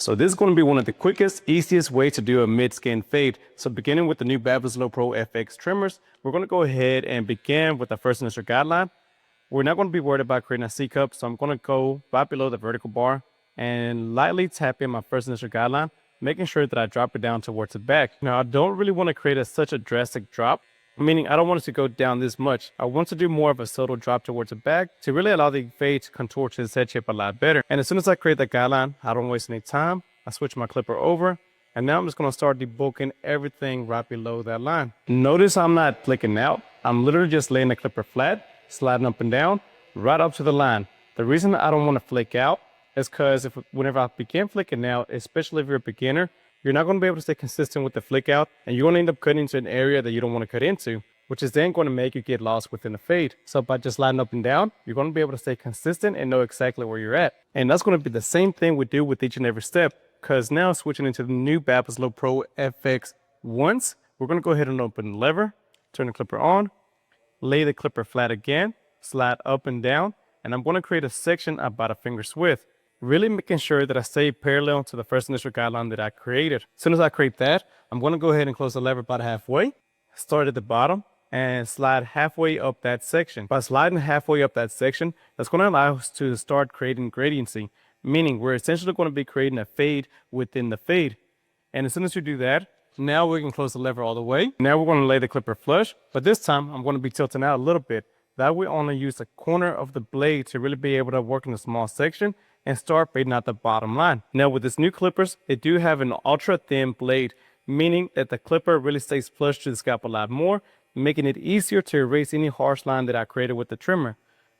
So this is going to be one of the quickest, easiest way to do a mid-skin fade. So beginning with the new Barber's Low Pro FX trimmers, we're going to go ahead and begin with the first initial guideline. We're not going to be worried about creating a C-cup, so I'm going to go right below the vertical bar and lightly tap in my first initial guideline, making sure that I drop it down towards the back. Now, I don't really want to create such a drastic drop, meaning I don't want it to go down this much. I want to do more of a subtle drop towards the back to really allow the fade to contour to its head shape a lot better. And as soon as I create that guideline, I don't waste any time. I switch my clipper over, and now I'm just going to start debulking everything right below that line. Notice I'm not flicking out. I'm literally just laying the clipper flat, sliding up and down, right up to the line. The reason I don't want to flick out is because whenever I begin flicking out, especially if you're a beginner, you're not going to be able to stay consistent with the flick out, and you're going to end up cutting into an area that you don't want to cut into, which is then going to make you get lost within the fade. So by just sliding up and down, you're going to be able to stay consistent and know exactly where you're at. And that's going to be the same thing we do with each and every step, because now switching into the new Barber's Low Pro FX once, we're going to go ahead and open the lever, turn the clipper on, lay the clipper flat again, slide up and down, and I'm going to create a section about a finger's width, really making sure that I stay parallel to the first initial guideline that I created. As soon as I create that, I'm going to go ahead and close the lever about halfway, start at the bottom, and slide halfway up that section. By sliding halfway up that section, that's going to allow us to start creating gradiency, meaning we're essentially going to be creating a fade within the fade. And as soon as you do that, now we can close the lever all the way. Now we're going to lay the clipper flush, but this time I'm going to be tilting out a little bit. That way only use the corner of the blade to really be able to work in a small section and start fading out the bottom line. Now with this new clippers, they do have an ultra thin blade, meaning that the clipper really stays flush to the scalp a lot more, making it easier to erase any harsh line that I created with the trimmer.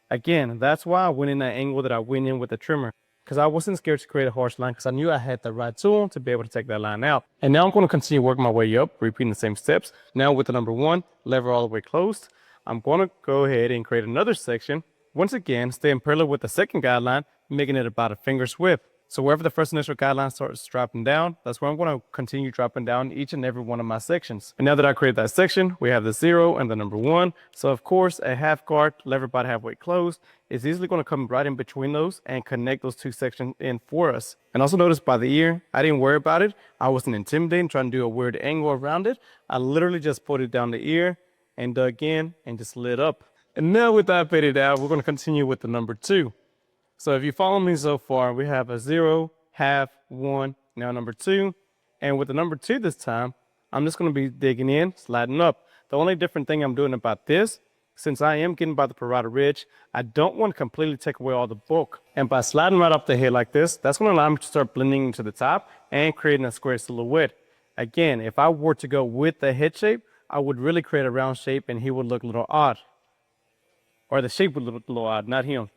Again, that's why I went in that angle that I went in with the trimmer, because I wasn't scared to create a harsh line because I knew I had the right tool to be able to take that line out. And now I'm going to continue working my way up, repeating the same steps. Now with the number one, lever all the way closed, I'm going to go ahead and create another section. Once again, staying parallel with the second guideline, making it about a finger's width. So wherever the first initial guideline starts dropping down, that's where I'm going to continue dropping down each and every one of my sections. And now that I created that section, we have the 0 and the number 1. So of course, a half guard, lever about halfway closed, is easily going to come right in between those and connect those two sections in for us. And also notice by the ear, I didn't worry about it. I wasn't intimidating, trying to do a weird angle around it. I literally just put it down the ear and dug in and just lit up. And now with that faded out, we're going to continue with the number 2. So if you follow me so far, we have a 0, half, 1, now number 2. And with the number 2 this time, I'm just going to be digging in, sliding up. The only different thing I'm doing about this, since I am getting by the parietal ridge, I don't want to completely take away all the bulk. And by sliding right up the head like this, that's going to allow me to start blending into the top and creating a square silhouette. Again, if I were to go with the head shape, I would really create a round shape and he would look a little odd. Or the shape would look a little odd, not him.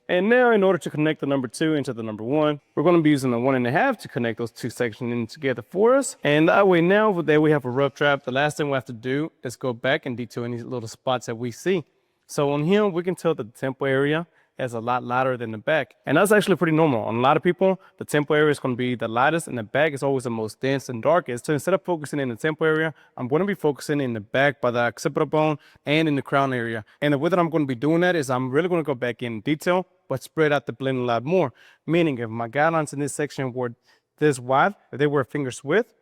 And now in order to connect the number 2 into the number 1, we're going to be using the 1.5 to connect those two sections in together for us. And that way now, there we have a rough draft. The last thing we have to do is go back and detail any little spots that we see. So on him, we can tell that the temple area is a lot lighter than the back. And that's actually pretty normal. On a lot of people, the temple area is going to be the lightest and the back is always the most dense and darkest. So instead of focusing in the temple area, I'm going to be focusing in the back by the occipital bone and in the crown area. And the way that I'm going to be doing that is I'm really going to go back in detail, but spread out the blend a lot more. Meaning if my guidelines in this section were this wide, if they were a finger's width,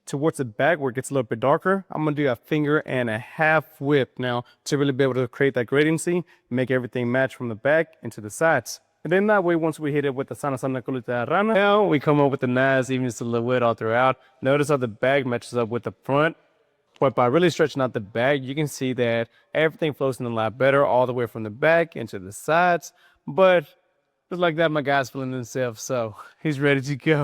towards the back where it gets a little bit darker, I'm going to do a finger and a half width now to really be able to create that gradiency, make everything match from the back into the sides. And then that way, once we hit it with the sana colita rana, now we come up with the nice even silhouette all throughout. Notice how the back matches up with the front. But by really stretching out the back, you can see that everything flows in a lot better all the way from the back into the sides. But just like that, my guy's feeling himself, so he's ready to go.